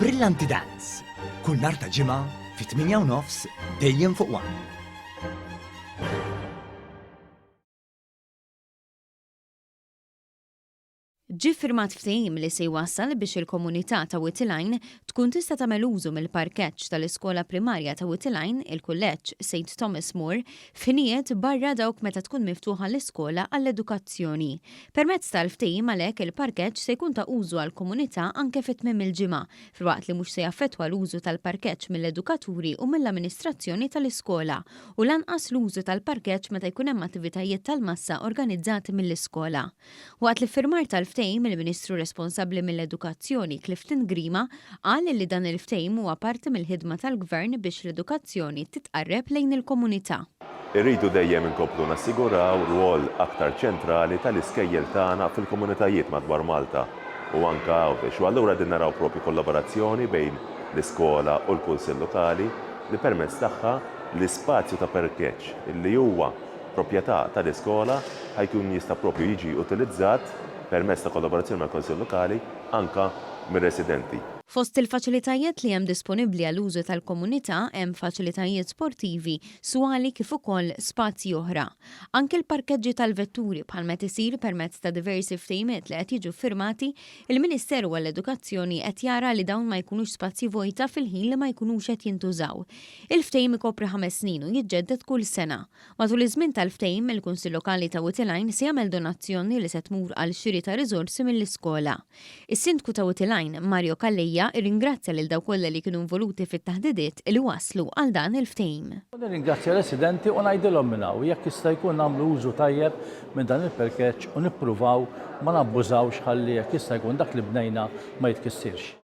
Brillanti Dance. Kull nhar ta' ġimgħa fit-8:30 dejjem fuq One. Ġie firmat ftehim li se jwassal biex il-komunità ta' Whitline tkun tista' tagħmel użu mill-parkeġġ tal-iskola primarja ta' Whitline, il-kulleġġ St. Thomas More, f'inijiet barra dawk meta tkun miftuħa l-iskola għall-edukazzjoni. Permezz tal-ftehim għalhekk il-parkeġġ se jkun ta' użu għall-komunità anke fit-tmiem il-ġimgħa, filwaqt li mhux se jaffettwa l-użu tal-parkeġġ mill-edukaturi u mill-amministrazzjoni tal-iskola u lanqas l-użu tal-parkeġġ meta jkun hemm attivitajiet tal-massa organizzati mill-iskola. Waqt li firmar tal-ftehim il-Ministru responsabbli mill-Edukazzjoni Clifton Grima qal li dan il-ftehim huwa parti mill-ħidma tal-Gvern biex l-edukazzjoni titqarreb lejn il-komunità. Irridu dejjem inkomplu nassiguraw rwol aktar ċentrali tal-iskejjel tagħna fil-komunitajiet madwar Malta u anke biex u allura din naraw propju kollaborazzjoni bejn l-iskola u l-kunsill lokali li permezz tagħha l-ispazju ta' parkeġġ li huwa proprjetà tal-iskola ħajkun jista' propju jiġi utilizzat permezz ta' kollaborazzjoni mal-Konsill Lokali anka mir-residenti. Fost il-faċilitajiet li hemm disponibbli għal użu tal-komunità hemm faċilitajiet sportivi, swali kif ukoll spazji oħra. Anke l-parkeġġi tal-vetturi bħalma isir permezz ta' diversi ftehimiet li qed jiġu firmati, il-Ministeru għall-Edukazzjoni qed jara li dawn ma jkunux spazji vojta fil-ħin li ma jkunux qed jintużaw. Il-ftehim ikopri 5 snin u jiġġedded kull sena. Matul iż-żmien tal-ftehim il-Kunsill Lokali ta' Whitline se jagħmel donazzjoni li se tmur għal xiri ta' riżorsi mill-iskola. Is-Sindku ta' Whitline, Mario Kallejja, irringrazzja lil dawk kollha li kienu involuti fit-taħdidiet li waslu għal dan il-ftehim. Nirringrazzja residenti u ngħidilhom minn hawn jekk jista' jkun nagħmlu użu tajjeb minn dan il-parkeġġ u nippruvaw ma nabbużawx ħalli jekk jista' jkun dak li bnejna ma jitkissirx.